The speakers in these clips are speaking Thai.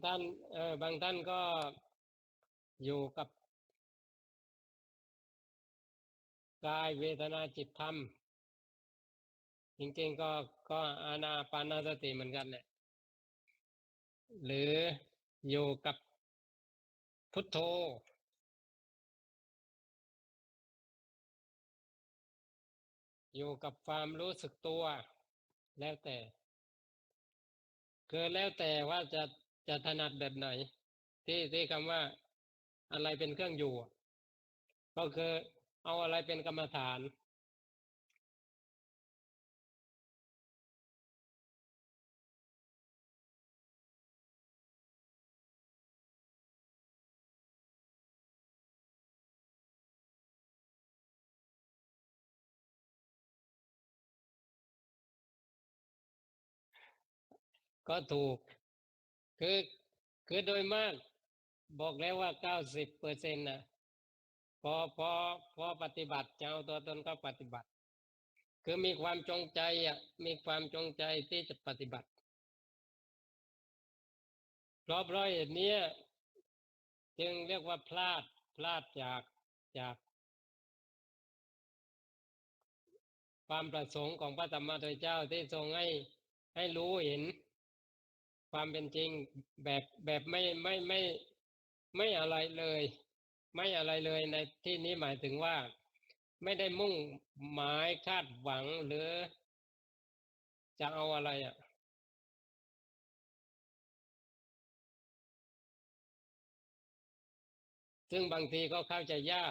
ท่านบางท่านก็อยู่กับกายเวทนาจิตธรรมจริงๆก็อานาปานสติเหมือนกันแหละหรืออยู่กับพุทโธอยู่กับความรู้สึกตัวแล้วแต่คือแล้วแต่ว่าจะถนัดแบบไหนที่คำว่าอะไรเป็นเครื่องอยู่ก็คือเอาอะไรเป็นกรรมฐานก็ถูกคือคือโดยมากบอกแล้วว่า90%นะพอปฏิบัติจะเอาตัวตนก็ปฏิบัติคือมีความจงใจมีความจงใจที่จะปฏิบัติเพราะเหตุนี้จึงเรียกว่าพลาดจากความประสงค์ของพระธรรมเจ้าที่ทรงให้รู้เห็นความเป็นจริงแบบไม่อะไรเลยไม่อะไรเลยในที่นี้หมายถึงว่าไม่ได้มุ่งหมายคาดหวังหรือจะเอาอะไรซึ่งบางทีก็เข้าใจยา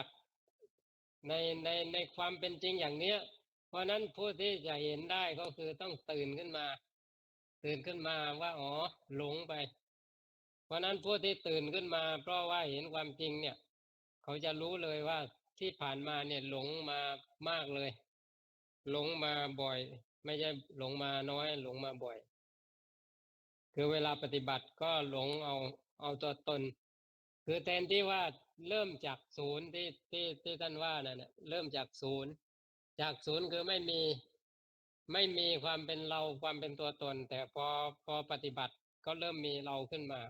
กในในความเป็นจริงอย่างเนี้ยเพราะนั้นผู้ที่จะเห็นได้ก็คือต้องตื่นขึ้นมาว่าอ๋อหลงไปเพราะนั้นผู้ที่ตื่นขึ้นมาเพราะว่าเห็นความจริงเนี่ยเขาจะรู้เลยว่าที่ผ่านมาเนี่ยหลงมามากเลยหลงมาบ่อยไม่ใช่หลงมาน้อยหลงมาบ่อยคือเวลาปฏิบัติก็หลงเอาตัวตนคือแทนที่ว่าเริ่มจากศูนย์ที่ท่านว่านั่นเนี่ยเริ่มจากศูนย์จากศูนย์คือไม่มีความเป็นเราความเป็นตัวตนแต่พอปฏิบัติก็เริ่มมีเราขึ้นมา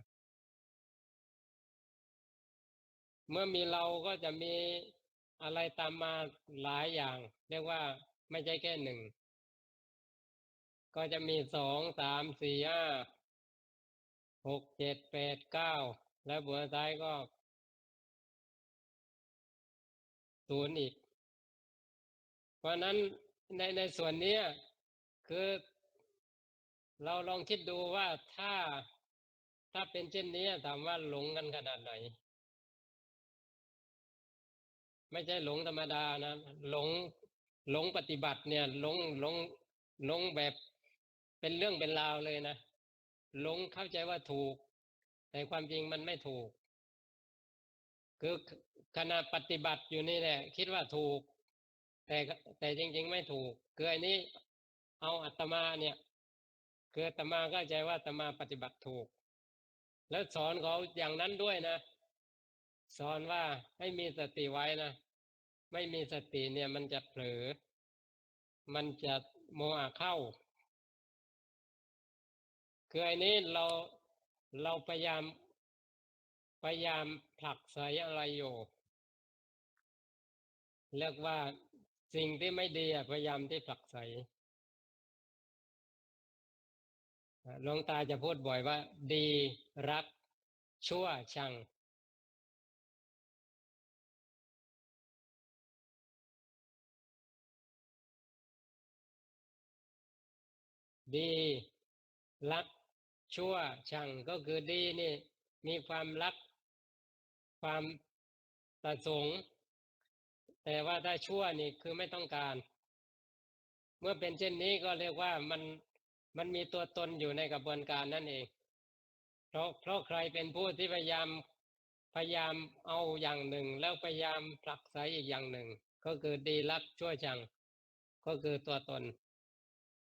เมื่อมีเราก็จะมีอะไรตามมาหลายอย่างเรียกว่าไม่ใช่แค่หนึ่งก็จะมี2 3 4 5 6 7 8 9และบวกท้ายก็ศูนย์อีกเพราะนั้นในส่วนนี้คือเราลองคิดดูว่าถ้าเป็นเช่นนี้ถามว่าหลงกันขนาดไหนไม่ใช่หลงธรรมดานะหลงหลงปฏิบัติเนี่ยหลงแบบเป็นเรื่องเป็นราวเลยนะหลงเข้าใจว่าถูกแต่ความจริงมันไม่ถูกคือขณะปฏิบัติอยู่นี่แหละคิดว่าถูกแต่แต่จริงๆไม่ถูกคืออันนี้เอาอาตมาเนี่ยคืออาตมาเข้าใจว่าอาตมาปฏิบัติถูกแล้วสอนเขาอย่างนั้นด้วยนะสอนว่าให้มีสติไว้นะไม่มีสติเนี่ยมันจะเผลอมันจะโมหะเข้าคืออันนี้เราพยายามผลักไสอะไรอยู่เรียกว่าสิ่งที่ไม่ดีพยายามที่ผลักไสหลวงตาจะพูดบ่อยว่าดีรักชั่วชังดีรักชั่วชังก็คือดีนี่มีความรักความประสงค์แต่ว่าถ้าชั่วนี่คือไม่ต้องการเมื่อเป็นเช่นนี้ก็เรียกว่ามันมีตัวตนอยู่ในกระบวนการนั่นเองเพราะใครเป็นผู้ที่พยายามเอาอย่างหนึ่งแล้วพยายามผลักไสอีกอย่างหนึ่งก็คือดีรักชั่วชังก็คือตัวตน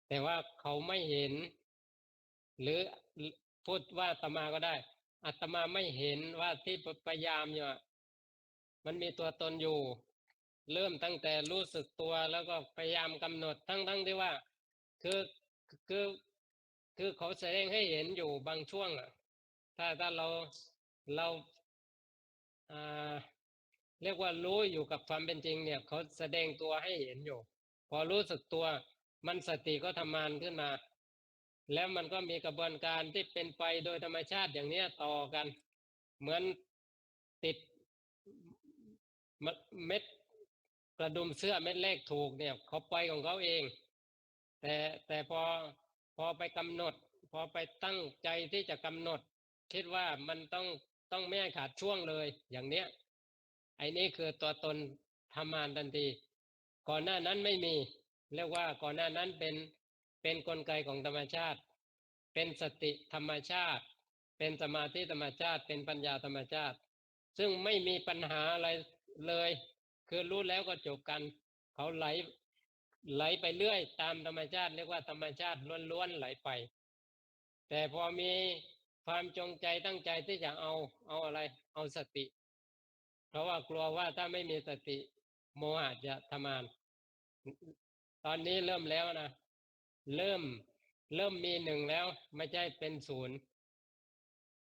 แต่ว่าเขาไม่เห็นหรือพูดว่าอาตมาก็ได้อาตมาไม่เห็นว่าที่พยายามอยู่มันมีตัวตนอยู่เริ่มตั้งแต่รู้สึกตัวแล้วก็พยายามกำหนดทั้งที่ว่าคือคือ คือเขาแสดงให้เห็นอยู่บางช่วงอ่ะถ้าเราอ่าเรียกว่ารู้อยู่กับความเป็นจริงเนี่ยเขาแสดงตัวให้เห็นอยู่พอรู้สึกตัวมันสติก็ทำงานขึ้นมาแล้วมันก็มีกระบวนการที่เป็นไปโดยธรรมชาติอย่างเนี้ยต่อกันเหมือนติดเม็ดกระดุมเสื้อเม็ดแรกถูกเนี่ยเขาไปของเขาเองแต่แต่พอไปกำหนดพอไปตั้งใจที่จะกำหนดคิดว่ามันต้องไม่ให้ขาดช่วงเลยอย่างเนี้ยไอ้นี่คือตัวตนทำงานทันทีก่อนหน้านั้นไม่มีเรียกว่าก่อนหน้านั้นเป็นกลไกของธรรมชาติเป็นสติธรรมชาติเป็นสมาธิธรรมชาติเป็นปัญญาธรรมชาติซึ่งไม่มีปัญหาอะไรเลยคือรู้แล้วก็จบกันเขาไหลไปเรื่อยตามธรรมชาติเรียกว่าธรรมชาติล้วนๆไหลไปแต่พอมีความจงใจตั้งใจที่จะเอาอะไรเอาสติเพราะว่ากลัวว่าถ้าไม่มีสติโมหะจะทำงานตอนนี้เริ่มแล้วนะเริ่มเริ่มมีหนึ่งแล้วไม่ใช่เป็นศูนย์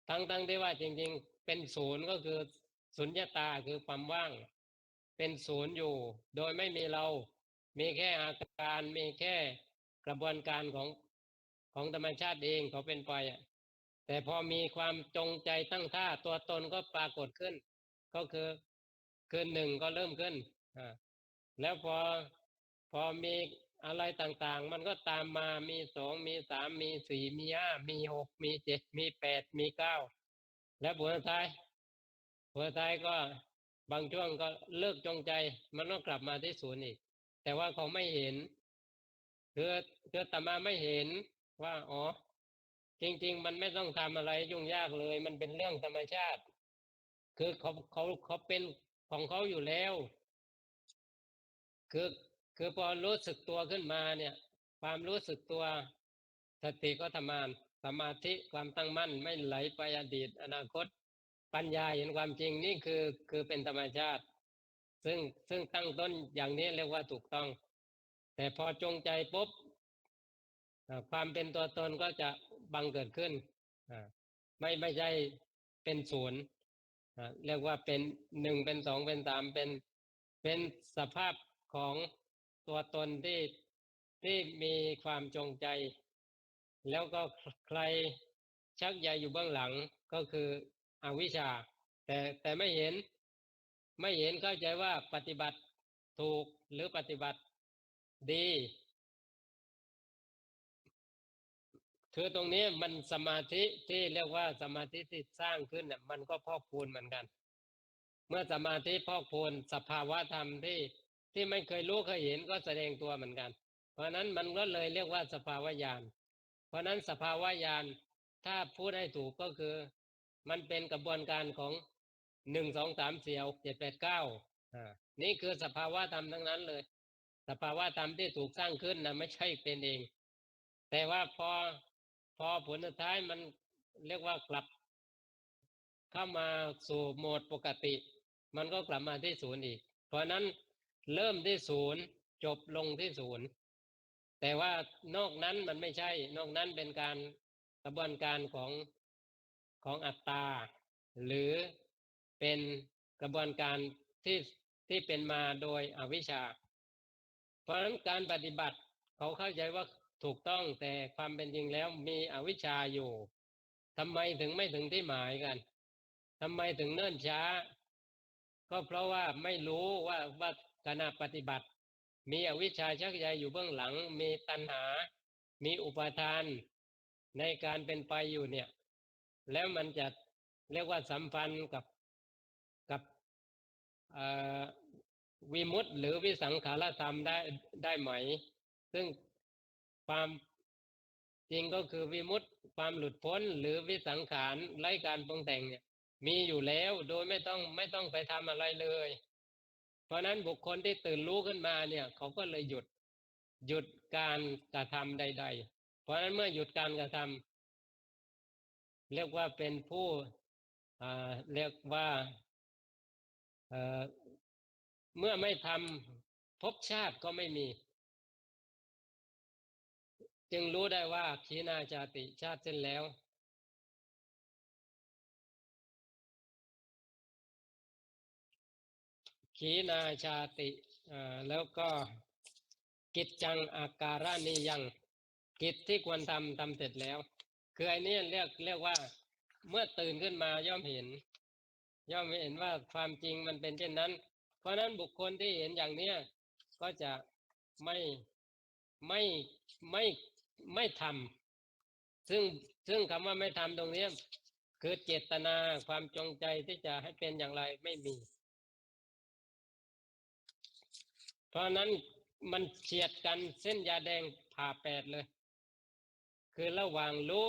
ทั้งที่ว่าจริงๆเป็นศูนย์ก็คือสุญญตาคือความว่างเป็นศูนย์อยู่โดยไม่มีเรามีแค่อาการมีแค่กระบวนการของธรรมชาติเองเขาเป็นไปอ่ะแต่พอมีความจงใจตั้งท่าตัวตนก็ปรากฏขึ้นก็คือหนึ่งก็เริ่มขึ้นอ่าแล้วพอมีอะไรต่างๆมันก็ตามมามีสองมีสามมีสี่มีห้ามีหกมีเจ็ดมีแปดมีเก้าและผลท้ายก็บางช่วงก็เลิกจงใจมันก็กลับมาที่ศูนย์อีกแต่ว่าเขาไม่เห็นคือคืออาตมาไม่เห็นว่าอ๋อจริงๆมันไม่ต้องทำอะไรยุ่งยากเลยมันเป็นเรื่องธรรมชาติคือเขาเป็นของเขาอยู่แล้วคือคือพอรู้สึกตัวขึ้นมาเนี่ยความรู้สึกตัวสติก็ทำงานสมาธิความตั้งมั่นไม่ไหลไปอดีตอนาคตปัญญาเห็นความจริงนี่คือเป็นธรรมชาติซึ่งซึ่งตั้งต้นอย่างนี้เรียกว่าถูกต้องแต่พอจงใจปุ๊บความเป็นตัวตนก็จะบังเกิดขึ้นอ่าไม่ใช่เป็นศูนย์เรียกว่าเป็นหนึ่งเป็นสองเป็นสามเป็นสภาพของตัวตนที่มีความจงใจแล้วก็ใครชักใยอยู่เบื้องหลังก็คืออวิชชาแต่ไม่เห็นเข้าใจว่าปฏิบัติถูกหรือปฏิบัติดีคือตรงนี้มันสมาธิที่เรียกว่าสมาธิที่สร้างขึ้นเนี่ยมันก็พอกพูนเหมือนกันเมื่อสมาธิพอกพูนสภาวะธรรมที่ไม่เคยรู้เคยเห็นก็แสดงตัวเหมือนกันเพราะนั้นมันก็เลยเรียกว่าสภาวะญาณเพราะนั้นสภาวะญาณถ้าพูดให้ถูกก็คือมันเป็นกระบวนการของหนึ่งสองสามสี่หกเจ็ดแปดเก้านี่คือสภาวะธรรมทั้งนั้นเลยสภาวะธรรมที่ถูกสร้างขึ้นนะไม่ใช่เป็นเองแต่ว่าพอผลสุดท้ายมันเรียกว่ากลับเข้ามาสู่โหมดปกติมันก็กลับมาที่ศูนย์อีกเพราะนั้นเริ่มที่ศูนย์จบลงที่ศูนย์แต่ว่านอกนั้นมันไม่ใช่นอกนั้นเป็นการกระบวนการของอัตตาหรือเป็นกระบวนการที่ที่เป็นมาโดยอวิชชาเพราะฉะนั้นการปฏิบัติเขาเข้าใจว่าถูกต้องแต่ความเป็นจริงแล้วมีอวิชชาอยู่ทำไมถึงไม่ถึงที่หมายกันทำไมถึงเนิ่นช้าก็เพราะว่าไม่รู้ว่าขณะปฏิบัติมีอวิชชาชักใยอยู่เบื้องหลังมีตัณหามีอุปาทานในการเป็นไปอยู่เนี่ยแล้วมันจะเรียกว่าสัมพันธ์กับเอ่อวิมุตติหรือวิสังขารธรรมได้ไหมซึ่งความจริงก็คือวิมุตติความหลุดพ้นหรือวิสังขารไร้การปรุงแต่งเนี่ยมีอยู่แล้วโดยไม่ต้องไปทำอะไรเลยเพราะนั้นบุคคลที่ตื่นรู้ขึ้นมาเนี่ยเขาก็เลยหยุดการกระทำใดๆเพราะฉะนั้นเมื่อหยุดการกระทำเรียกว่าเป็นผู้เรียกว่าเอ่อเมื่อไม่ทำภพชาติก็ไม่มี จึงรู้ได้ว่าขีณาจาติชาติสิ้นแล้วขีณาชาติแล้วก็กิจจังอาการนิยังกิจที่ควรทำเสร็จแล้วคือไอ้นี่เรียกว่าเมื่อตื่นขึ้นมาย่อมเห็นว่าความจริงมันเป็นเช่นนั้นเพราะนั้นบุคคลที่เห็นอย่างเนี้ยก็จะไม่ไม่ไม่ไม่ทำซึ่งคำว่าไม่ทำตรงนี้คือเจตนาความจงใจที่จะให้เป็นอย่างไรไม่มีเพราะนั้นมันเฉียดกันเส้นยาแดงผ่าแปดเลยคือระหว่างรู้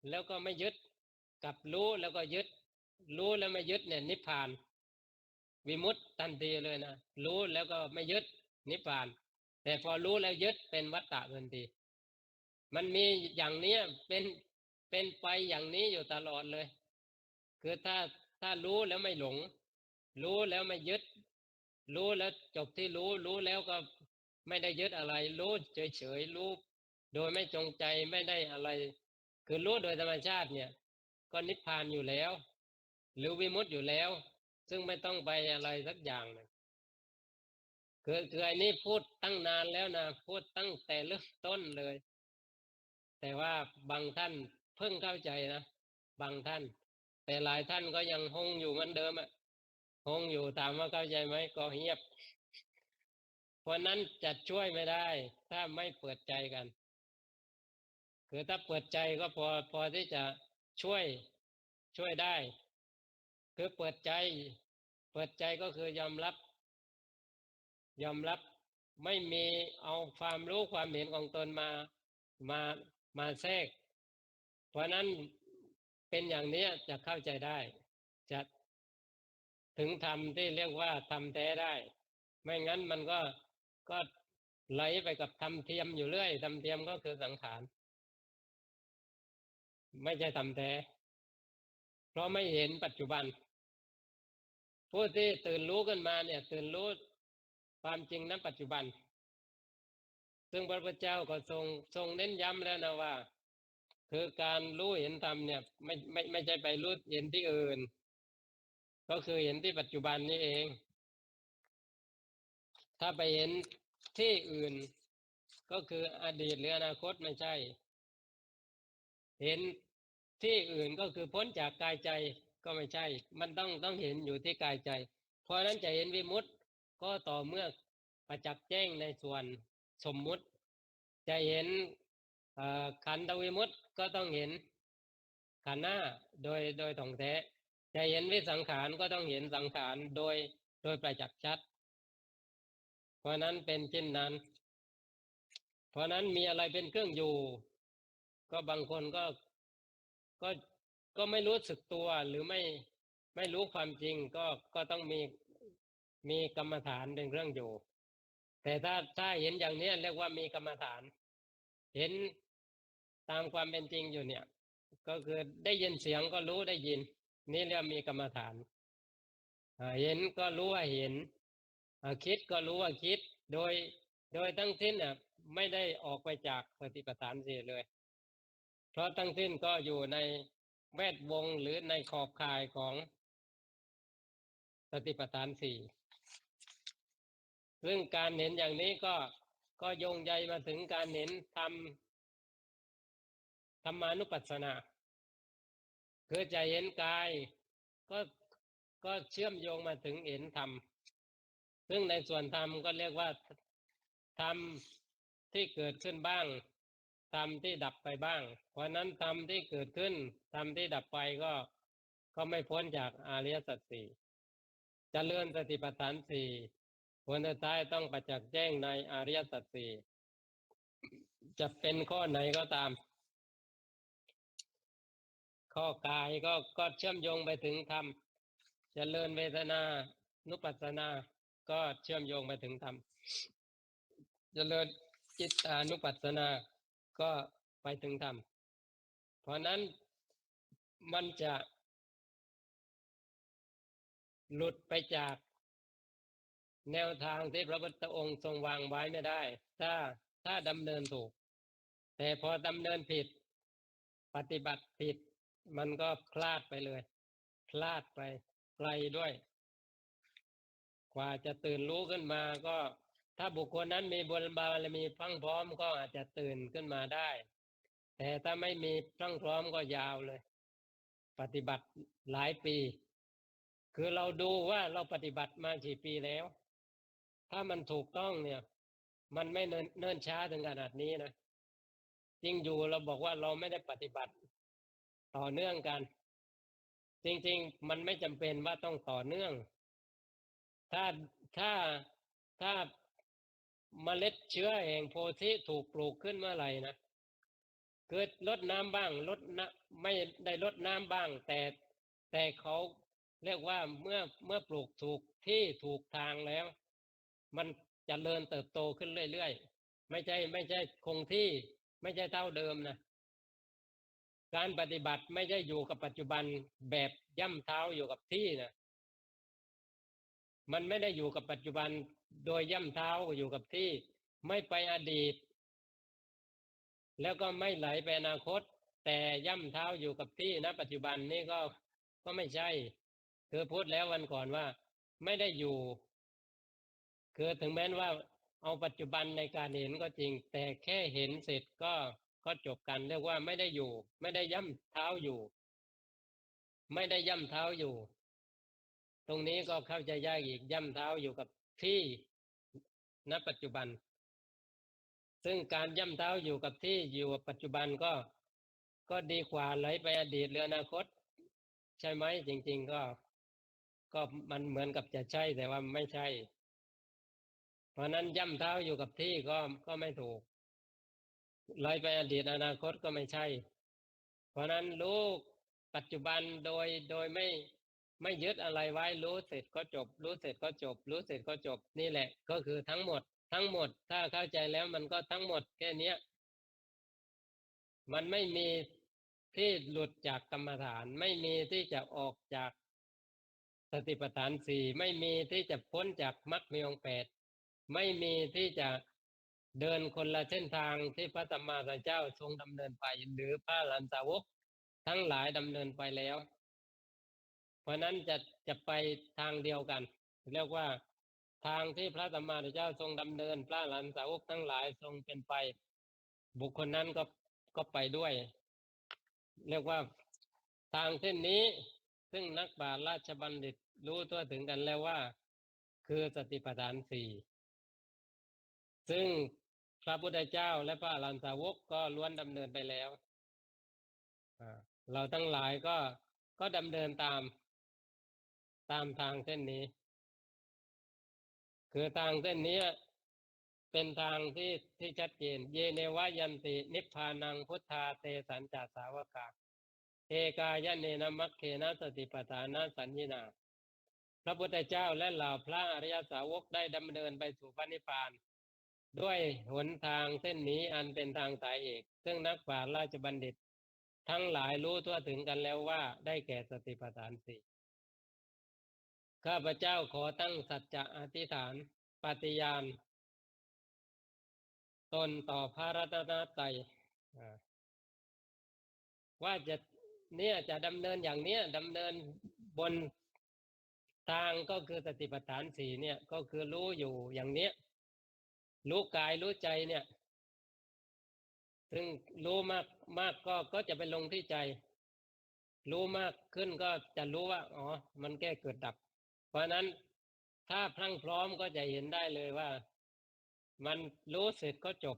แล้วก็ไม่ยึดกับรู้แล้วก็ยึดรู้แล้วไม่ยึดเนี่ยนิพพานวิมุตติทันทีเลยนะรู้แล้วก็ไม่ยึดนิพพานแต่พอรู้แล้วยึดเป็นวัฏฏะทันทีมันมีอย่างเนี้ยเป็นไปอย่างนี้อยู่ตลอดเลยคือถ้ารู้แล้วไม่หลงรู้แล้วไม่ยึดรู้แล้วจบที่รู้แล้วก็ไม่ได้ยึดอะไรรู้เฉยๆรู้โดยไม่จงใจไม่ได้อะไรคือรู้โดยธรรมชาติเนี่ยก็นิพพานอยู่แล้วหรือวิมุตติอยู่แล้วซึ่งไม่ต้องไปอะไรสักอย่างนะคือไอ้นี่พูดตั้งนานแล้วนะพูดตั้งแต่เริ่มต้นเลยแต่ว่าบางท่านเพิ่งเข้าใจนะบางท่านแต่หลายท่านก็ยังคงอยู่เหมือนเดิมอ่ะคงอยู่ถามว่าเข้าใจไหมก็เงียบเพราะนั้นจะช่วยไม่ได้ถ้าไม่เปิดใจกันคือถ้าเปิดใจก็พอที่จะช่วยช่วยได้คือเปิดใจก็คือยอมรับไม่มีเอาความรู้ความเห็นของตนมามาแทรกเพราะนั้นเป็นอย่างนี้จะเข้าใจได้จะถึงธรรมที่เรียกว่าธรรมแท้ได้ไม่งั้นมันก็ไหลไปกับธรรมเทียมอยู่เรื่อยธรรมเทียมก็คือสังขารไม่ใช่ธรรมแท้เพราะไม่เห็นปัจจุบันผู้ที่ตื่นรู้ขึ้นมาเนี่ยตื่นรู้ความจริงณปัจจุบันซึ่งพระพุทธเจ้าก็ทรงเน้นย้ำแล้วนะว่าคือการรู้เห็นธรรมเนี่ยไม่ใช่ไปรู้เห็นที่อื่นก็คือเห็นที่ปัจจุบันนี่เองถ้าไปเห็นที่อื่นก็คืออดีตหรืออนาคตไม่ใช่เห็นที่อื่นก็คือพ้นจากกายใจก็ไม่ใช่มันต้องเห็นอยู่ที่กายใจเพราะนั้นจะเห็นวิมุตติก็ต่อเมื่อประจักษ์แจ้งในส่วนสมมุติจะเห็นขันธวิมุตติก็ต้องเห็นขันธ์ห้าโดยถ่องแท้จะเห็นวิสังขารก็ต้องเห็นสังขารโดยประจักษ์ชัดเพราะนั้นเป็นเช่นนั้นเพราะนั้นมีอะไรเป็นเครื่องอยู่ก็บางคนก็ก็ไม่รู้สึกตัวหรือไม่รู้ความจริงก็ต้องมีกรรมฐานเป็นเครื่องอยู่แต่ถ้าเห็นอย่างนี้เรียกว่ามีกรรมฐานเห็นตามความเป็นจริงอยู่เนี่ยก็คือได้ยินเสียงก็รู้ได้ยินนี่เรียกมีกรรมฐานเห็นก็รู้ว่าเห็นคิดก็รู้ว่าคิดโดยโดยทั้งสิ้นไม่ได้ออกไปจากสติปัฏฐานสี่เลยเพราะทั้งสิ้นก็อยู่ในแวดวงหรือในขอบข่ายของสติปัฏฐานสี่ซึ่งการเห็นอย่างนี้ก็โยงใยมาถึงการเห็นธรรมานุปัสสนาคือจะเห็นกายก็ก็เชื่อมโยงมาถึงเห็นธรรมซึ่งในส่วนธรรมก็เรียกว่าธรรมที่เกิดขึ้นบ้างธรรมที่ดับไปบ้างเพราะนั้นธรรมที่เกิดขึ้นธรรมที่ดับไปก็ไม่พ้นจากอริยสัจสี่เจริญสติปัฏฐานสี่ผลสุดท้ายต้องประจักษ์แจ้งในอริยสัจสี่จะเป็นข้อไหนก็ตามข้อกายก็เชื่อมโยงไปถึงธรรมเจริญเวทนานุปัสสนาก็เชื่อมโยงไปถึงธรรมเจริญจิตตานุปัสสนาก็ไปถึงธรรมเพราะนั้นมันจะหลุดไปจากแนวทางที่พระพุทธองค์ทรงวางไว้ไม่ได้ถ้าถ้าดำเนินถูก แต่พอดำเนินผิดปฏิบัติผิดมันก็พลาดไปเลยพลาดไปไกลด้วยกว่าจะตื่นรู้ขึ้นมาก็ถ้าบุคคลนั้นมีบุญบารมีพรั่งพร้อมก็อาจจะตื่นขึ้นมาได้แต่ถ้าไม่มีพรั่งพร้อมก็ยาวเลยปฏิบัติหลายปีคือเราดูว่าเราปฏิบัติมากี่ปีแล้วถ้ามันถูกต้องเนี่ยมันไม่เนิ่นช้าถึงขนาดนี้นะจริงอยู่เราบอกว่าเราไม่ได้ปฏิบัติต่อเนื่องกันจริงๆมันไม่จำเป็นว่าต้องต่อเนื่องถ้าถ้าถ้าเมล็ดเชื้อแห่งโพธิถูกปลูกขึ้นเมื่อไหร่นะเกิดลดน้ำบ้างลดน้ำไม่ได้ลดน้ำบ้างแต่เขาเรียกว่าเมื่อปลูกถูกที่ถูกทางแล้วมันจเจริญเติบโตขึ้นเรื่อยๆไม่ใช่คงที่ไม่ใช่เท่าเดิมนะการปฏิบัติไม่ใช่อยู่กับปัจจุบันแบบย่ำเท้าอยู่กับที่นะมันไม่ได้อยู่กับปัจจุบันโดยย่ำเท้าอยู่กับที่ไม่ไปอดีตแล้วก็ไม่ไหลไปอนาคตแต่ย่ำเท้าอยู่กับที่ณปัจจุบันนี่ก็ไม่ใช่คือพูดแล้ววันก่อนว่าไม่ได้อยู่คือถึงแม้ว่าเอาปัจจุบันในการเห็นก็จริงแต่แค่เห็นเสร็จก็จบกันเรียกว่าไม่ได้อยู่ไม่ได้ย่ำเท้าอยู่ไม่ได้ย่ำเท้าอยู่ตรงนี้ก็เข้าใจยากอีกย่ำเท้าอยู่กับที่ณปัจจุบันซึ่งการย่ำเท้าอยู่กับที่อยู่กับปัจจุบันก็ดีกว่าไหลไปอดีตหรืออนาคตใช่ไหมจริงๆก็มันเหมือนกับจะใช่แต่ว่าไม่ใช่เพราะนั้นย่ำเท้าอยู่กับที่ก็ไม่ถูกไหลไปอดีตอนาคตก็ไม่ใช่เพราะนั้นรู้ปัจจุบันโดยไม่ยึดอะไรไว้รู้เสร็จก็จบรู้เสร็จก็จบรู้เสร็จก็จบนี่แหละก็คือทั้งหมดถ้าเข้าใจแล้วมันก็ทั้งหมดแค่เนี้ยมันไม่มีที่หลุดจากกรรมฐานไม่มีที่จะออกจากสติปัฏฐานสี่ไม่มีที่จะพ้นจากมรรคมีองค์แปดไม่มีที่จะเดินคนละเส้นทางที่พระสัมมาสัมพุทธเจ้าทรงดำเนินไปหรือพระอรหันตสาวกทั้งหลายดำเนินไปแล้วเพราะนั้นจะไปทางเดียวกันเรียกว่าทางที่พระสัมมาสัมพุทธเจ้าทรงดำเนินพระอรหันตสาวกทั้งหลายทรงเป็นไปบุคคลนั้นก็ไปด้วยเรียกว่าทางเส้นนี้ซึ่งนักปราชญ์ราชบัณฑิตรู้ทั่วถึงกันแล้วว่าคือสติปัฏฐานสี่ซึ่งพระพุทธเจ้าและพระอรหันตสาวกก็ล้วนดำเนินไปแล้วเราทั้งหลายก็ดำเนินตามทางเส้นนี้คือทางเส้นนี้เป็นทางที่ชัดเจนเยเนวยันตินิพพานังพุทธาเตสัญจสาวกาเอกายเนนะมัคเคนะสติปัฏฐานะสัญญินาพระพุทธเจ้าและเหล่าพระอริยสาวกได้ดำเนินไปสู่พระนิพพานด้วยหนทางเส้นนี้อันเป็นทางสายเอกซึ่งนักปราชญ์ราชบัณฑิตทั้งหลายรู้ทั่วถึงกันแล้วว่าได้แก่สติปัฏฐานสี่ข้าพเจ้าขอตั้งสัจจะอธิษฐานปฏิญาณตนต่อพระรัตนตรัยว่าจะดำเนินอย่างเนี้ยดำเนินบนทางก็คือสติปัฏฐานสี่เนี่ยก็คือรู้อยู่อย่างเนี้ยรู้กายรู้ใจเนี่ยซึ่งรู้มากก็จะไปลงที่ใจรู้มากขึ้นก็จะรู้ว่าอ๋อมันแก้เกิดดับเพราะนั้นถ้าพรั่งพร้อมก็จะเห็นได้เลยว่ามันรู้เสร็จก็จบ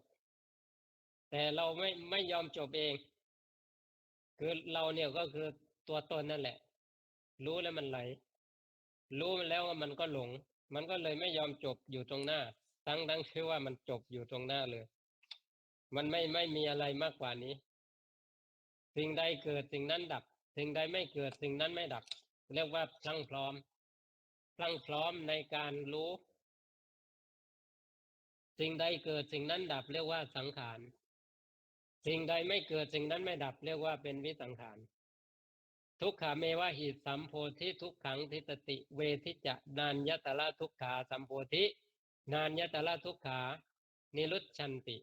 แต่เราไม่ยอมจบเองคือเราเนี่ยก็คือตัวตนนั่นแหละรู้แล้วมันไหลรู้แล้วว่ามันก็หลงมันก็เลยไม่ยอมจบอยู่ตรงหน้าทั้งที่ว่ามันจบอยู่ตรงหน้าเลยมันไม่มีอะไรมากกว่านี้สิ่งใดเกิดสิ่งนั้นดับสิ่งใดไม่เกิดสิ่งนั้นไม่ดับเรียกว่าพรั่งพร้อมพรั่งพร้อมในการรู้สิ่งใดเกิดสิ่งนั้นดับเรียกว่าสังขารสิ่งใดไม่เกิดสิ่งนั้นไม่ดับเรียกว่าเป็นวิสังขารทุกขเมวะหิสัมโพธิทุกขังทิตติเวทิจะนานยตละทุกขาสัมโพธินานยตละทุกขานิรุชันติ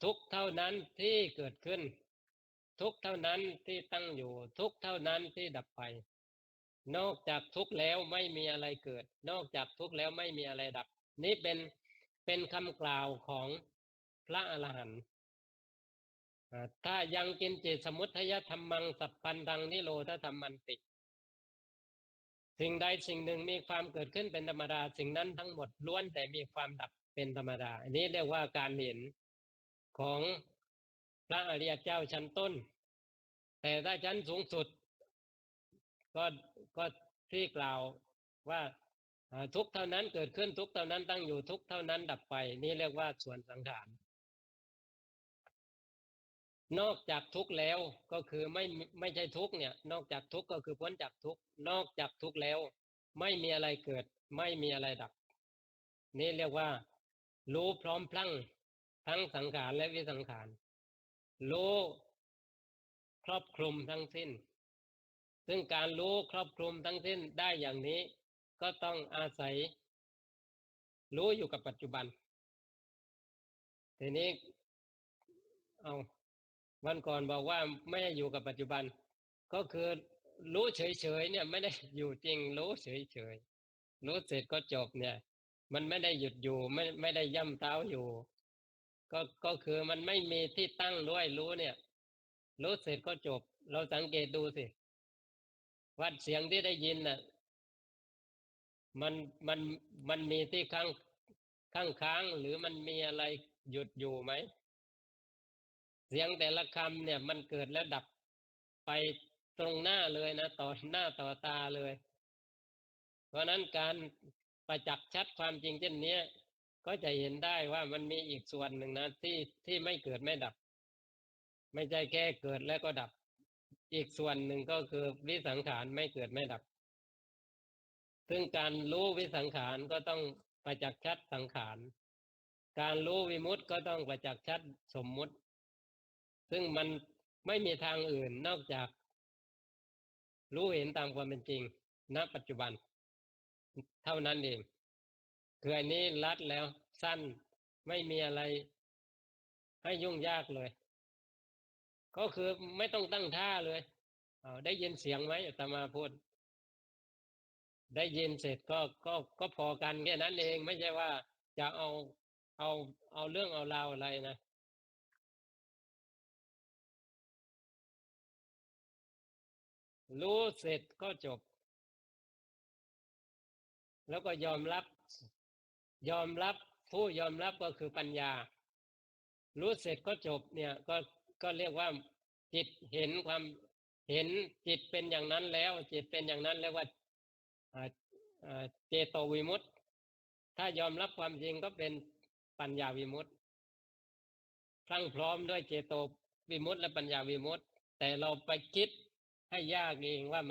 ทุกข์เท่านั้นที่เกิดขึ้นทุกข์เท่านั้นที่ตั้งอยู่ทุกข์เท่านั้นที่ดับไปนอกจากทุกข์แล้วไม่มีอะไรเกิดนอกจากทุกข์แล้วไม่มีอะไรดับนี่เป็นคำกล่าวของพระอรหันต์ถ้ายังกินจิตสมุทัยธรรมังสัพพันธังนิโรธธรรมันติสิ่งใดสิ่งหนึ่งมีความเกิดขึ้นเป็นธรรมดาสิ่งนั้นทั้งหมดล้วนแต่มีความดับเป็นธรรมดาอันนี้เรียกว่าการเห็นของพระอริยเจ้าชั้นต้นแต่ถ้าชั้นสูงสุดก็ก็ที่กล่าวว่าทุกเท่านั้นเกิดขึ้นทุกเท่านั้นตั้งอยู่ทุกเท่านั้นดับไปนี่เรียกว่าส่วนสังขารนอกจากทุกข์แล้วก็คือไม่ใช่ทุกข์เนี่ยนอกจากทุกข์ก็คือพ้นจากทุกข์นอกจากทุกข์แล้วไม่มีอะไรเกิดไม่มีอะไรดับนี่เรียกว่ารู้พร้อมพลั่งทั้งสังขารและวิสังขารรู้ครอบคลุมทั้งสิ้นซึ่งการรู้ครอบคลุมทั้งสิ้นได้อย่างนี้ก็ต้องอาศัยรู้อยู่กับปัจจุบันทีนี้เอาวันก่อนบอกว่าไม่ได้อยู่กับปัจจุบันก็คือรู้เฉยๆเนี่ยไม่ได้อยู่จริงรู้เฉยๆรู้เสร็จก็จบเนี่ยมันไม่ได้หยุดอยู่ไม่ได้ย่ำเท้าอยู่ก็คือมันไม่มีที่ตั้งด้วยรู้เนี่ยรู้เสร็จก็จบเราสังเกตดูสิว่าเสียงที่ได้ยินน่ะมันมันมันมีที่ค้างหรือมันมีอะไรหยุดอยู่ไหมเสียงแต่ละคำเนี่ยมันเกิดแล้วดับไปตรงหน้าเลยนะต่อหน้าต่อตาเลยเพราะนั้นการประจักษ์ชัดความจริงเช่นนี้ก็จะเห็นได้ว่ามันมีอีกส่วนหนึ่งนะที่ไม่เกิดไม่ดับไม่ใช่แค่เกิดแล้วก็ดับอีกส่วนหนึ่งก็คือวิสังขารไม่เกิดไม่ดับซึ่งการรู้วิสังขารก็ต้องประจักษ์ชัดสังขารการรู้วิมุตติก็ต้องประจักษ์ชัดสมมุติซึ่งมันไม่มีทางอื่นนอกจากรู้เห็นตามความเป็นจริงณปัจจุบันเท่านั้นเองคืออันนี้รัดแล้วสั้นไม่มีอะไรให้ยุ่งยากเลยก็คือไม่ต้องตั้งท่าเลยได้ยินเสียงไหมอาตมาพูดได้ยินเสร็จก็พอกันแค่นั้นเองไม่ใช่ว่าจะเอาเอาเรื่องเอาราวอะไรนะรู้เสร็จก็จบแล้วก็ยอมรับผู้ยอมรับก็คือปัญญารู้เสร็จก็จบเนี่ยก็เรียกว่าจิตเห็นความเห็นจิตเป็นอย่างนั้นแล้วจิตเป็นอย่างนั้นเรียกว่าอ่าเจโตวิมุตติถ้ายอมรับความจริงก็เป็นปัญญาวิมุตติพรั่งพร้อมด้วยเจโตวิมุตติและปัญญาวิมุตติแต่เราไปคิดให้ยากเองว่า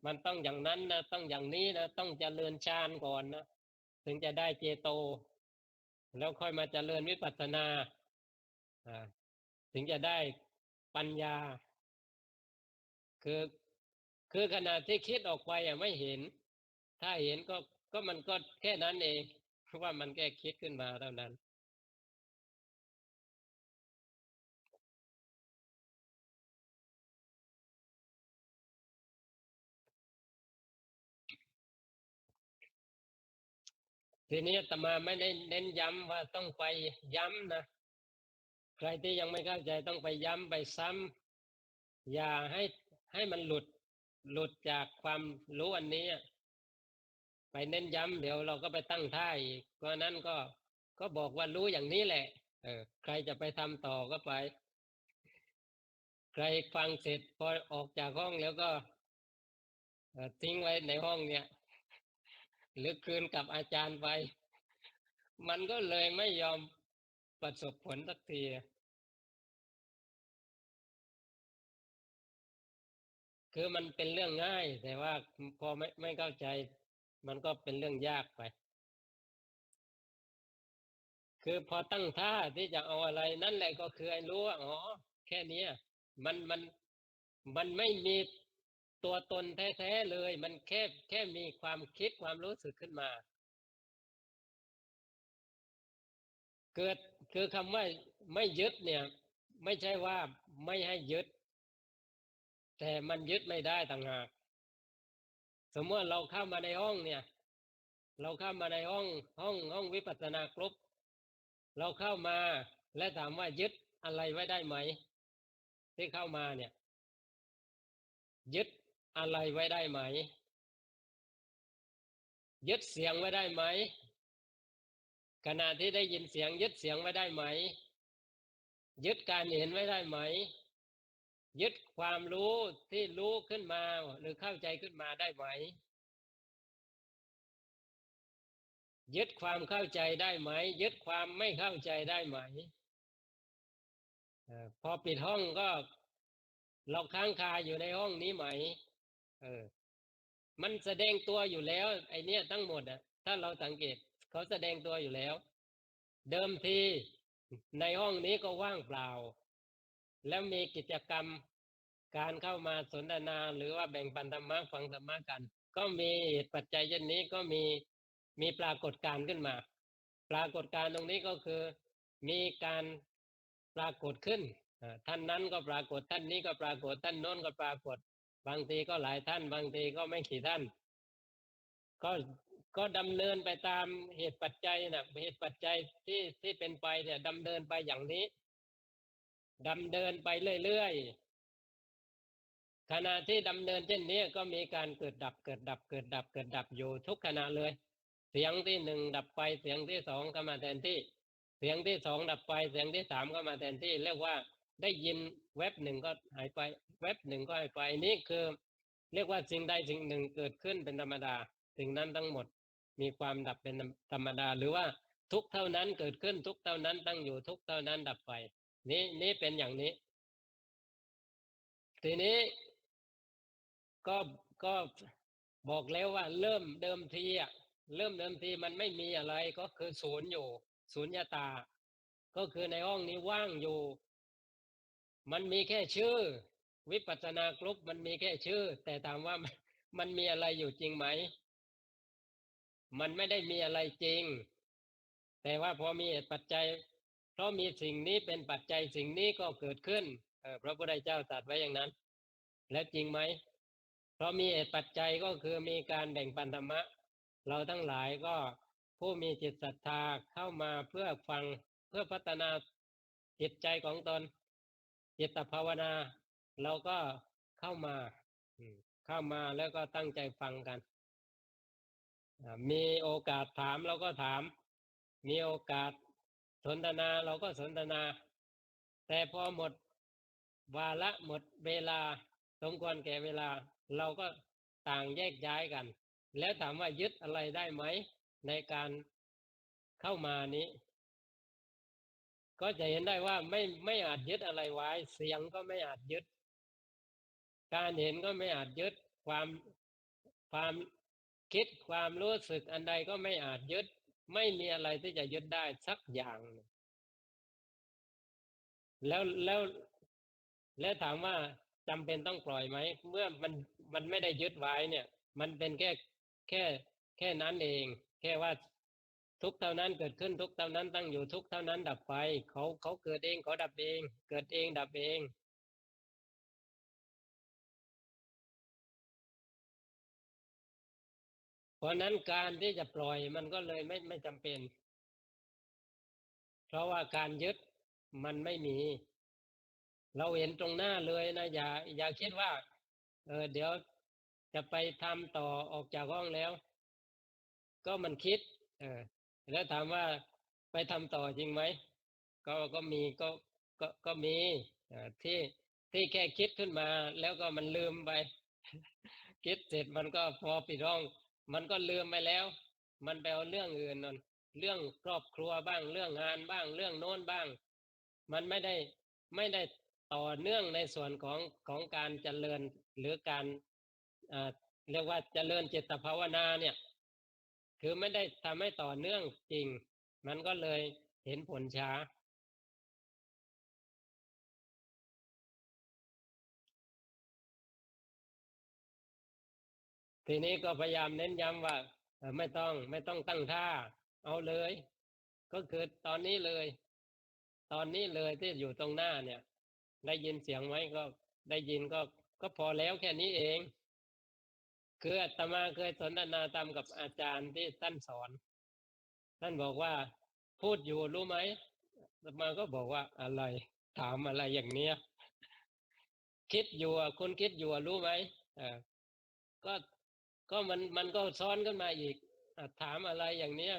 มันต้องอย่างนั้นนะต้องอย่างนี้นะต้องเจริญฌานก่อนนะถึงจะได้เจโตแล้วค่อยมาเจริญวิปัสสนาอ่าถึงจะได้ปัญญาคือคือขณะที่คิดออกไปไม่เห็นถ้าเห็นก็มันก็แค่นั้นเองเพราะว่ามันแค่คิดขึ้นมาเท่านั้นทีนี้อาตมาไม่ได้เน้นย้ำว่าต้องไปย้ำนะใครที่ยังไม่เข้าใจต้องไปย้ำไปซ้ำอย่าให้มันหลุดจากความรู้อันนี้ไปเน้นย้ำเดี๋ยวเราก็ไปตั้งท่าอีกเพราะนั้นก็บอกว่ารู้อย่างนี้แหละใครจะไปทำต่อก็ไปใครฟังเสร็จพอออกจากห้องแล้วก็ทิ้งไว้ในห้องเนี่ยหรือคืนกับอาจารย์ไปมันก็เลยไม่ยอมประสบผลสักทีคือมันเป็นเรื่องง่ายแต่ว่าพอไม่เข้าใจมันก็เป็นเรื่องยากไปคือพอตั้งท่าที่จะเอาอะไรนั่นแหละก็คือไอ้รู้ว่าอ๋อแค่เนี้ยมันมันไม่มีตัวตนแท้ๆเลยมันแค่มีความคิดความรู้สึกขึ้นมาเกิดคือคำว่า ไม่ยึดเนี่ยไม่ใช่ว่าไม่ให้ยึดแต่มันยึดไม่ได้ต่างหากสมมติเราเข้ามาในห้องเนี่ยเราเข้ามาในห้องวิปัสสนากรุ๊ปเราเข้ามาและถามว่ายึดอะไรไว้ได้ไหมที่เข้ามาเนี่ยยึดอะไรไว้ได้ไหมยึดเสียงไว้ได้ไหมขณะที่ได้ยินเสียงยึดเสียงไว้ได้ไหมยึดการเห็นไว้ได้ไหมยึดความรู้ที่รู้ขึ้นมาหรือเข้าใจขึ้นมาได้ไหมยึดความเข้าใจได้ไหมยึดความไม่เข้าใจได้ไหมพอปิดห้องก็เราค้างคาอยู่ในห้องนี้ไหมเออมันแสดงตัวอยู่แล้วไอเนี้ยทั้งหมดอ่ะถ้าเราสังเกตเขาแสดงตัวอยู่แล้วเดิมทีในห้องนี้ก็ว่างเปล่าแล้วมีกิจกรรมการเข้ามาสนทนาหรือว่าแบ่งปันธรรมะฟังธรรมะกันก็มีเหตุปัจจัยเช่นนี้ก็มีปรากฏการณ์ขึ้นมาปรากฏการณ์ตรงนี้ก็คือมีการปรากฏขึ้นท่านนั้นก็ปรากฏท่านนี้ก็ปรากฏท่านโน้นก็ปรากฏบางทีก็หลายท่านบางทีก็ไม่กี่ท่านก็ก็ดำเนินไปตามเหตุปัจจัยนะเหตุปัจจัยที่เป็นไปเนี่ยดำเนินไปอย่างนี้ดำเนินไปเรื่อยๆขณะที่ดำเนินเช่นนี้ก็มีการเกิดดับเกิดดับเกิดดับเกิดดับอยู่ทุกขณะเลยเสียงที่หนึ่งดับไปเสียงที่สองก็มาแทนที่เสียงที่สองดับไปเสียงที่สามก็มาแทนที่เรียกว่าได้ยินแวบหนึ่งก็หายไปแวบหนึ่งก็หายไปนี่คือเรียกว่าสิ่งใดสิ่งหนึ่งเกิดขึ้นเป็นธรรมดาสิ่งนั้นทั้งหมดมีความดับเป็นธรรมดาหรือว่าทุกเท่านั้นเกิดขึ้นทุกเท่านั้นตั้งอยู่ทุกเท่านั้นดับไปนี่เป็นอย่างนี้ทีนี้ก็ก็บอกแล้วว่าเริ่มเดิมทีอ่ะเริ่มเดิมทีมันไม่มีอะไรก็คือศูนย์อยู่ศูนย์ตาก็คือในห้องนี้ว่างอยู่มันมีแค่ชื่อวิปัสสนากรุ๊ปมันมีแค่ชื่อแต่ถามว่ามันมีอะไรอยู่จริงไหมมันไม่ได้มีอะไรจริงแต่ว่าพอมีเหตุปัจจัยเพราะมีสิ่งนี้เป็นปัจจัยสิ่งนี้ก็เกิดขึ้นพระพุทธเจ้าตรัสไว้อย่างนั้นแล้วจริงไหมเพราะมีเหตุปัจจัยก็คือมีการแบ่งปันธรรมะเราทั้งหลายก็ผู้มีจิตศรัทธาเข้ามาเพื่อฟังเพื่อพัฒนาจิตใจของตนจิตภาวนาเราก็เข้ามาเข้ามาแล้วก็ตั้งใจฟังกันมีโอกาสถามเราก็ถามมีโอกาสสนทนาเราก็สนทนาแต่พอหมดวาระหมดเวลาสมควรแก่เวลาเราก็ต่างแยกย้ายกันแล้วถามว่ายึดอะไรได้ไหมในการเข้ามานี้ก็จะเห็นได้ว่าไม่อาจยึดอะไรไว้เสียงก็ไม่อาจยึดการเห็นก็ไม่อาจยึดความความคิดความรู้สึกอันใดก็ไม่อาจยึดไม่มีอะไรที่จะยึดได้สักอย่างแล้วแล้วถามว่าจำเป็นต้องปล่อยไหมเมื่อมันไม่ได้ยึดไว้เนี่ยมันเป็นแค่แค่นั้นเองแค่ว่าทุกเท่านั้นเกิดขึ้นทุกเท่านั้นตั้งอยู่ทุกเท่านั้นดับไปเขาเกิดเองเขาดับเองเกิดเองดับเองเพราะนั้นการที่จะปล่อยมันก็เลยไม่จำเป็นเพราะว่าการยึดมันไม่มีเราเห็นตรงหน้าเลยนะอย่าคิดว่าเดี๋ยวจะไปทำต่อออกจากห้องแล้วก็มันคิดเออแล้วถามว่าไปทำต่อจริงไหมก็มีก็มีที่แค่คิดขึ้นมาแล้วก็มันลืมไปคิดเสร็จมันก็พอปิดห้องมันก็ลืมไปแล้วมันไปเอาเรื่องอื่นนั่นเรื่องครอบครัวบ้างเรื่องงานบ้างเรื่องโน้นบ้างมันไม่ได้ต่อเนื่องในส่วนของการเจริญหรือการเอ่อเรียกว่าเจริญจิตภาวนาเนี่ยคือไม่ได้ทำให้ต่อเนื่องจริงมันก็เลยเห็นผลช้าทีนี้ก็พยายามเน้นย้ำว่าไม่ต้องตั้งท่าเอาเลยก็คือตอนนี้เลย ตอนนี้เลยที่อยู่ตรงหน้าเนี่ย ได้ยินเสียงไหมก็ได้ยินก็พอแล้วแค่นี้เองคืออาตมาเคยสนทนาธรรมกับอาจารย์ที่ท่านสอนท่านบอกว่าพูดอยู่รู้ไหมอาตมาก็บอกว่าอะไรถามอะไรอย่างเนี้ยคิดอยู่คุณคิดอยู่รู้ไหมเออก็มันก็ซ้อนขึ้นมาอีกถามอะไรอย่างเนี้ย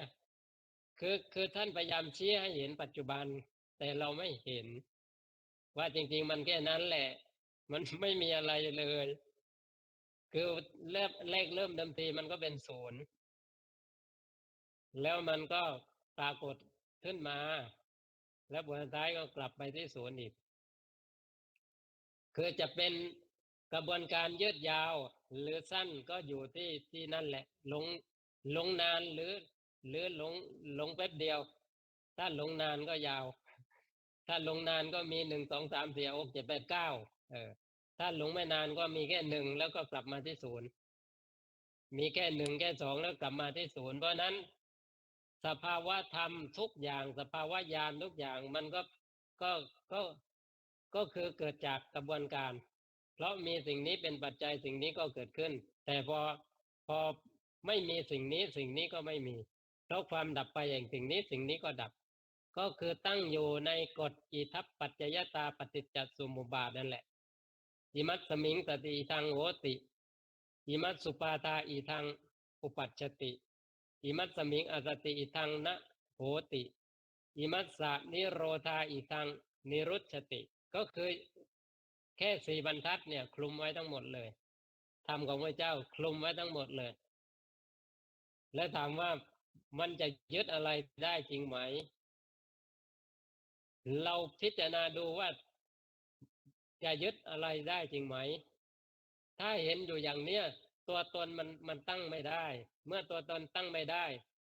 คือท่านพยายามชี้ให้เห็นปัจจุบันแต่เราไม่เห็นว่าจริงๆมันแค่นั้นแหละมันไม่มีอะไรเลยคือเริ่มเดิมทีมันก็เป็นศูนย์แล้วมันก็ปรากฏขึ้นมาแล้วผลสุดท้ายก็กลับไปที่ศูนย์อีกคือจะเป็นกระบวนการยืดยาวหรือสั้นก็อยู่ที่นั่นแหละหลงนานหรือหลงแป๊บเดียวถ้าหลงนานก็ยาวถ้าหลงนานก็มี1 2 3 4 5 6 7 8 9ถ้าหลงไม่นานก็มีแค่หนึ่งแล้วก็กลับมาที่ศูนย์มีแค่หนึ่งแค่สองแล้วกลับมาที่ศูนย์เพราะนั้นสภาวะธรรมทุกอย่างสภาวะญาณทุกอย่างมันก็ก็ก็คือเกิดจากกระบวนการเพราะมีสิ่งนี้เป็นปัจจัยสิ่งนี้ก็เกิดขึ้นแต่พอไม่มีสิ่งนี้สิ่งนี้ก็ไม่มีเพราะความดับไปอย่างสิ่งนี้สิ่งนี้ก็ดับก็คือตั้งอยู่ในกฎอิทัปปัจจยตาปฏิจจสมุปบาทนั่นแหละอิมัตสมิงสติทางโหติอิมัตสุปาทาอีทางอุปัชชติอิมัตสมิงอสติอีทางนะโหติอิมัสสะนิโรธาอีทางนิรุชชติก็คือแค่4 บรรทัดเนี่ยคลุมไว้ทั้งหมดเลยธรรมของพระเจ้าคลุมไว้ทั้งหมดเลยและถามว่ามันจะยึดอะไรได้จริงไหมเราพิจารณาดูว่าจะยึดอะไรได้จริงไหมถ้าเห็นอยู่อย่างเนี้ยตัวตนมันตั้งไม่ได้เมื่อตัวตนตั้งไม่ได้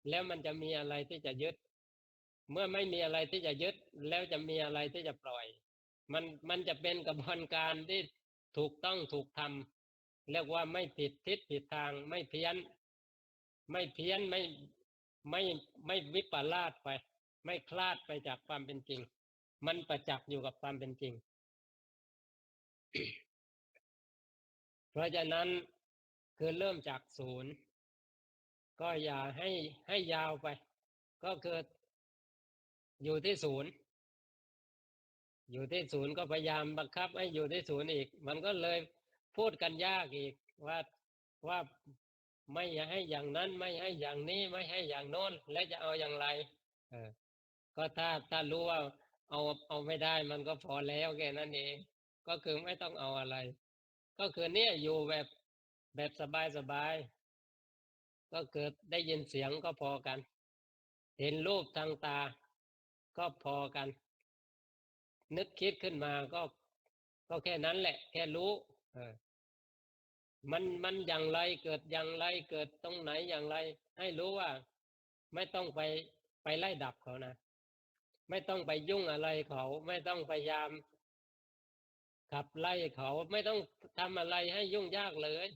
แล้วมันจะมีอะไรที่จะยึดเมื่อไม่มีอะไรที่จะยึดแล้วจะมีอะไรที่จะปล่อยมันจะเป็นกระบวนการที่ถูกต้องถูกทำเรียกว่าไม่ผิดทิศผิดทางไม่เพี้ยนไม่ไม่วิปลาสไปไม่คลาดไปจากความเป็นจริงมันประจักษ์อยู่กับความเป็นจริงเพราะฉะนั้นคือเริ่มจากศูนย์ก็อย่าให้ยาวไปก็คืออยู่ที่ศูนย์อยู่ที่ศูนย์ก็พยายามบังคับให้อยู่ที่ศูนย์อีกมันก็เลยพูดกันยากอีกว่าไม่ให้อย่างนั้นไม่ให้อย่างนี้ไม่ให้อย่างโน้นและจะเอาอย่างไรเออก็ถ้ารู้ว่าเอาเอาไม่ได้มันก็พอแล้วแค่นั้นเองก็คือไม่ต้องเอาอะไรก็คือเนี่ยอยู่แบบสบายก็เกิดได้ยินเสียงก็พอกันเห็นรูปทางตาก็พอกันนึกคิดขึ้นมาก็แค่นั้นแหละแค่รู้เออมันอย่างไรเกิดอย่างไรเกิดตรงไหนอย่างไรให้รู้ว่าไม่ต้องไปไล่ดับเขานะไม่ต้องไปยุ่งอะไรเขาไม่ต้องพยายามขับไล่เขาไม่ต้องทำอะไรให้ยุ่งยากเลย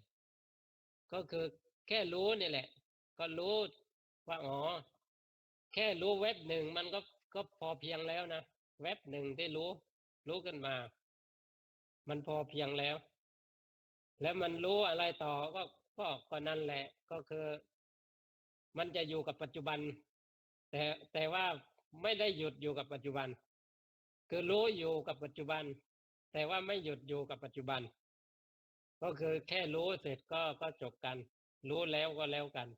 ก็คือแค่รู้นี่แหละก็รู้ว่าอ๋อแค่รู้เว็บหนึ่งมันก็พอเพียงแล้วนะเว็บหนึ่งที่รู้ขึ้นมามันพอเพียงแล้วแล้วมันรู้อะไรต่อก็นั่นแหละก็คือมันจะอยู่กับปัจจุบันแต่แต่ว่าไม่ได้หยุดอยู่กับปัจจุบันคือรู้อยู่กับปัจจุบันแต่ว่าไม่หยุดอยู่กับปัจจุบันก็คือแค่รู้เสร็จก็จบกันรู้แล้วก็แล้วกัน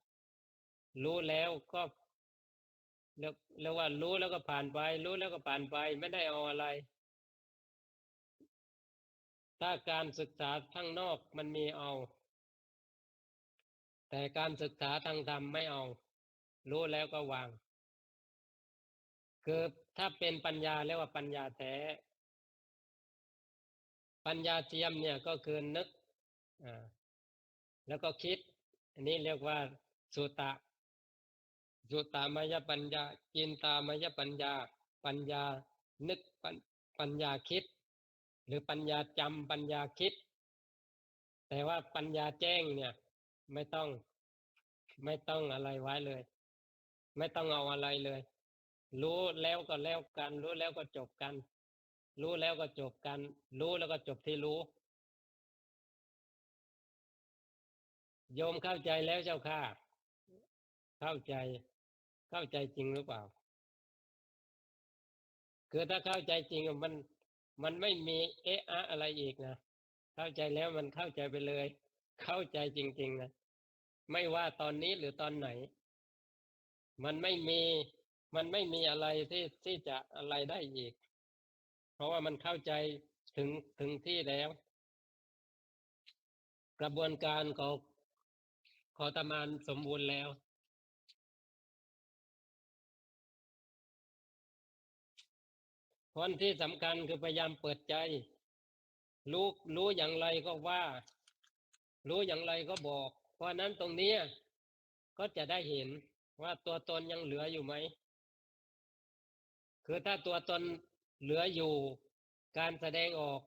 รู้แล้วก็เรียกว่ารู้แล้วก็ผ่านไปรู้แล้วก็ผ่านไปไม่ได้เอาอะไรถ้าการศึกษาข้างนอกมันมีเอาแต่การศึกษาทางธรรมไม่เอารู้แล้วก็วางคือถ้าเป็นปัญญาเรียกว่าปัญญาแท้ปัญญาเทียมเนี่ยก็คือนึกอ่าแล้วก็คิดอันนี้เรียกว่าสุตะสุตามยปัญญาจินตามยปัญญาปัญญานึกปัญญาคิดหรือปัญญาจำปัญญาคิดแต่ว่าปัญญาแจ้งเนี่ยไม่ต้องไม่ต้องอะไรไว้เลยไม่ต้องเอาอะไรเลย รู้แล้วก็แล้วกัน รู้แล้วก็จบกัน รู้แล้วก็จบกัน รู้แล้วก็จบที่รู้ โยมเข้าใจแล้วเจ้าค่ะ เข้าใจ เข้าใจจริงหรือเปล่า คือถ้าเข้าใจจริงมันไม่มีเอะอะอะไรอีกนะ เข้าใจแล้วมันเข้าใจไปเลย เข้าใจจริงๆนะ ไม่ว่าตอนนี้หรือตอนไหน มันไม่มี มันไม่มีอะไรที่จะอะไรได้อีก เพราะว่ามันเข้าใจถึงที่แล้ว กระบวนการของขอตมานสมบูรณ์แล้วคนที่สำคัญคือพยายามเปิดใจ รู้อย่างไรก็ว่า รู้อย่างไรก็บอก เพราะนั้นตรงนี้ก็จะได้เห็นว่าตัวตนยังเหลืออยู่ไหม คือถ้าตัวตนเหลืออยู่ การแสดงออก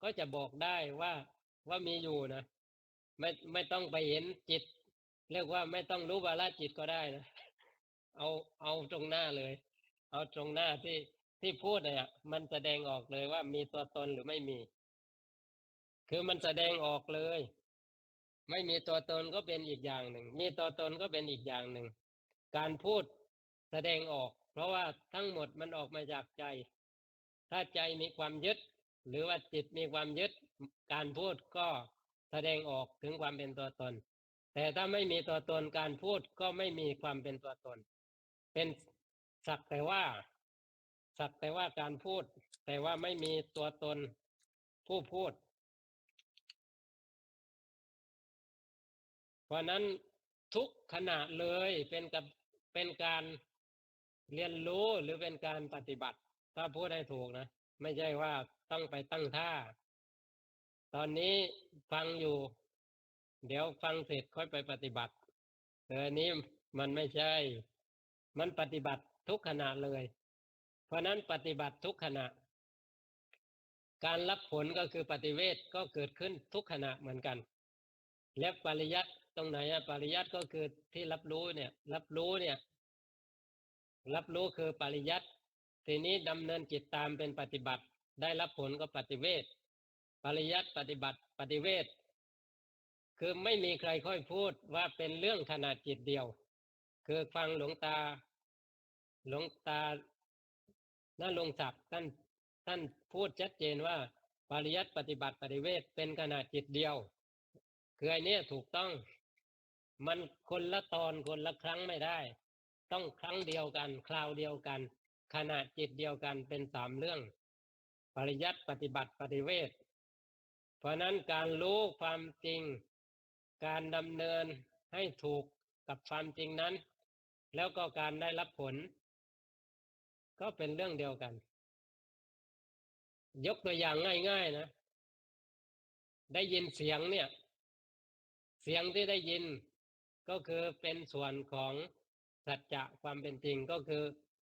ก็จะบอกได้ว่ามีอยู่นะไม่ต้องไปเห็นจิต เรียกว่าไม่ต้องรู้วาระจิตก็ได้นะเอาเอาตรงหน้าเลย เอาตรงหน้าที่พูดเนี่ยมันแสดงออกเลยว่ามีตัวตนหรือไม่มี คือมันแสดงออกเลย ไม่มีตัวตนก็เป็นอีกอย่างหนึ่ง มีตัวตนก็เป็นอีกอย่างหนึ่ง การพูดแสดงออก เพราะว่าทั้งหมดมันออกมาจากใจ ถ้าใจมีความยึด หรือว่าจิตมีความยึด การพูดก็แสดงออกถึงความเป็นตัวตน แต่ถ้าไม่มีตัวตนการพูดก็ไม่มีความเป็นตัวตน เป็นสักแต่ว่าการพูด แต่ว่าไม่มีตัวตนผู้พูด เพราะนั้นทุกขณะเลยเป็นการเรียนรู้หรือเป็นการปฏิบัติ ถ้าพูดให้ถูกนะ ไม่ใช่ว่าต้องไปตั้งท่า ตอนนี้ฟังอยู่ เดี๋ยวฟังเสร็จค่อยไปปฏิบัตินี้มันไม่ใช่ มันปฏิบัติทุกขณะเลย เพราะนั้นปฏิบัติทุกขณะ การรับผลก็คือปฏิเวทก็เกิดขึ้นทุกขณะเหมือนกัน และปริยัติตรงไหนอะปริยัติก็คือที่รับรู้เนี่ยรับรู้คือปริยัติทีนี้ดำเนินจิตตามเป็นปฏิบัติได้รับผลก็ปฏิเวทปริยัติปฏิบัติปฏิเวทคือไม่มีใครค่อยพูดว่าเป็นเรื่องขนาดจิตเดียวคือฟังหลวงตานั่นลงศักดิ์ท่านพูดชัดเจนว่าปริยัติปฏิบัติปฏิเวทเป็นขนาดจิตเดียวคือไอ้นี่ถูกต้องมันคนละตอนคนละครั้งไม่ได้ต้องครั้งเดียวกันคราวเดียวกันขณะจิตเดียวกันเป็นสามเรื่องปริยัติปฏิบัติปฏิเวทเพราะนั้นการรู้ความจริงการดำเนินให้ถูกกับความจริงนั้นแล้วก็การได้รับผลก็เป็นเรื่องเดียวกันยกตัวอย่างง่ายๆนะได้ยินเสียงเนี่ยเสียงที่ได้ยินก็คือเป็นส่วนของสัจจะความเป็นจริงก็คือ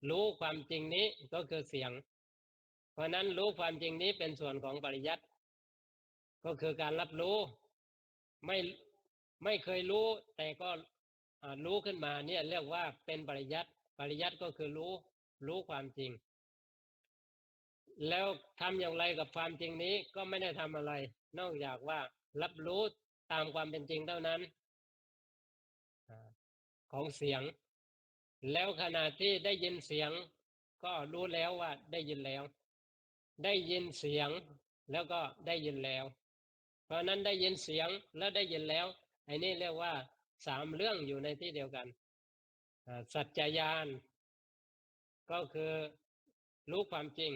รู้ความจริงนี้ก็คือเสียงเพราะนั้นรู้ความจริงนี้เป็นส่วนของปริยัติก็คือการรับรู้ไม่ไม่เคยรู้แต่ก็รู้ขึ้นมาเนี่ยเรียกว่าเป็นปริยัติปริยัติก็คือรู้ความจริงแล้วทำอย่างไรกับความจริงนี้ก็ไม่ได้ทำอะไรนอกจากว่ารับรู้ตามความเป็นจริงเท่านั้นของเสียงแล้วขณะที่ได้ยินเสียงก็รู้แล้วว่าได้ยินแล้วได้ยินเสียงแล้วก็ได้ยินแล้วเพราะนั้นได้ยินเสียงแล้วได้ยินแล้วไอ้นี่เรียกว่าสามเรื่องอยู่ในที่เดียวกันสัจจญาณก็คือรู้ความจริง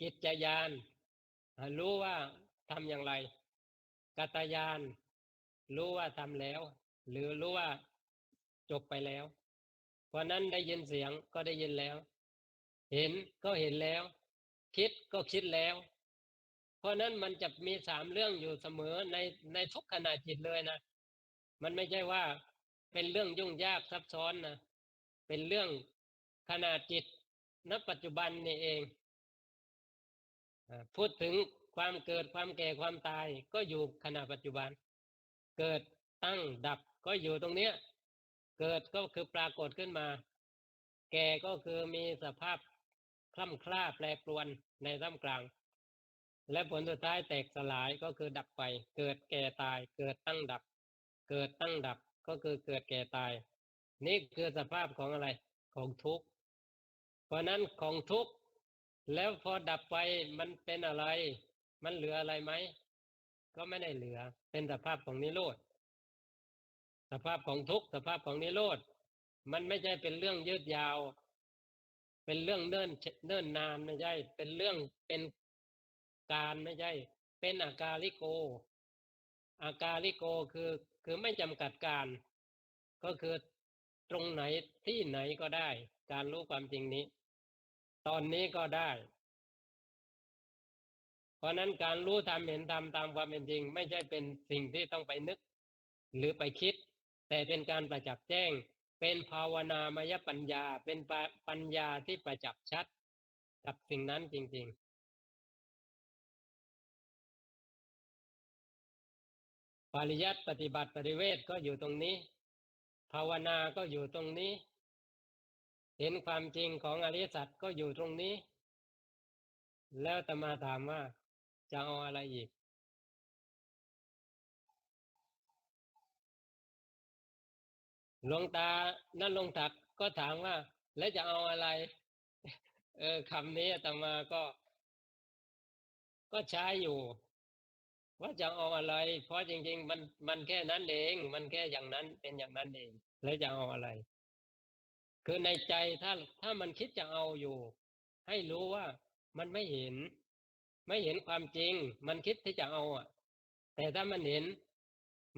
กิจจญาณรู้ว่าทำอย่างไรกัตตญาณรู้ว่าทำแล้วหรือรู้ว่าจบไปแล้วเพราะนั้นได้ยินเสียงก็ได้ยินแล้วเห็นก็เห็นแล้วคิดก็คิดแล้วเพราะนั้นมันจะมีสามเรื่องอยู่เสมอในทุกขณะจิตเลยนะมันไม่ใช่ว่าเป็นเรื่องยุ่งยากซับซ้อนนะเป็นเรื่องขณะจิตณปัจจุบันนี่เองพูดถึงความเกิดความแก่ความตายก็อยู่ขณะปัจจุบันเกิดตั้งดับก็อยู่ตรงเนี้ยเกิดก็คือปรากฏขึ้นมา แก่ก็คือมีสภาพคล่ำคล้าแปรปรวนในท่ามกลางและผลสุดท้ายแตกสลายก็คือดับไปเกิดแก่ตายเกิดตั้งดับเกิดตั้งดับก็คือเกิดแก่ตายนี่คือสภาพของอะไรของทุกข์เพราะนั้นของทุกข์แล้วพอดับไปมันเป็นอะไรมันเหลืออะไรไหมก็ไม่ได้เหลือเป็นสภาพของนิโรธสภาพของทุกข์สภาพของนิโรธมันไม่ใช่เป็นเรื่องยืดยาวเป็นเรื่องเนิ่นนานไม่ใช่เป็นเรื่องเป็นการไม่ใช่เป็นอากาลิโกอากาลิโกคือไม่จำกัดการก็คือตรงไหนที่ไหนก็ได้การรู้ความจริงนี้ตอนนี้ก็ได้เพราะนั้นการรู้ธรรมเห็นธรรมตามความเป็นจริงไม่ใช่เป็นสิ่งที่ต้องไปนึกหรือไปคิดแต่เป็นการประจักษ์แจ้งเป็นภาวนามยปัญญาเป็นปัญญาที่ประจักษ์ชัดกับสิ่งนั้นจริงๆปริยัติปฏิบัติปฏิเวทก็อยู่ตรงนี้ภาวนาก็อยู่ตรงนี้เห็นความจริงของอริยสัจก็อยู่ตรงนี้แล้วอาตมาถามว่าจะเอาอะไรอีกหลวงตานั่นหลวงตักก็ถามว่าแล้วจะเอาอะไรคำนี้อาตมาก็ใช้อยู่ว่าจะเอาอะไรเพราะจริงๆมันแค่นั้นเองมันแค่อย่างนั้นเป็นอย่างนั้นเองแล้วจะเอาอะไรคือในใจถ้ามันคิดจะเอาอยู่ให้รู้ว่ามันไม่เห็นความจริงมันคิดที่จะเอาอ่ะแต่ถ้ามันเห็น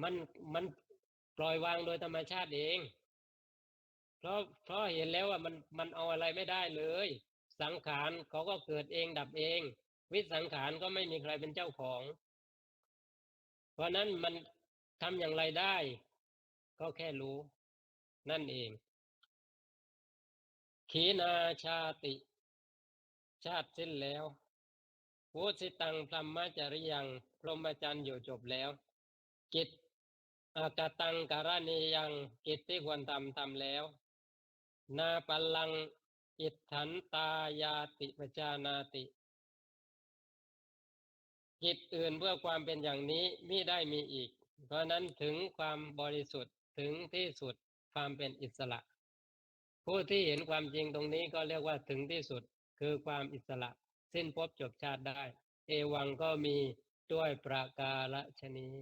มันปล่อยวางโดยธรรมชาติเองเพราะเห็นแล้วว่ามันเอาอะไรไม่ได้เลยสังขารเขาก็เกิดเองดับเองวิสังขารก็ไม่มีใครเป็นเจ้าของเพราะนั้นมันทำอย่างไรได้ก็แค่รู้นั่นเองขีนาชาติชาติสิ้นแล้ววุสิตังพรหมจริยังพรหมจรรย์อยู่จบแล้วกิจอากตังการณียังกิจที่ควรทำแล้วนาปัลลังอิทถันตายาติปจานาติกิจอื่นเพื่อความเป็นอย่างนี้มิได้มีอีกเพราะนั้นถึงความบริสุทธิ์ถึงที่สุดความเป็นอิสระผู้ที่เห็นความจริงตรงนี้ก็เรียกว่าถึงที่สุดคือความอิสระสิ้นภพจบชาติได้เอวังก็มีด้วยประการฉนี้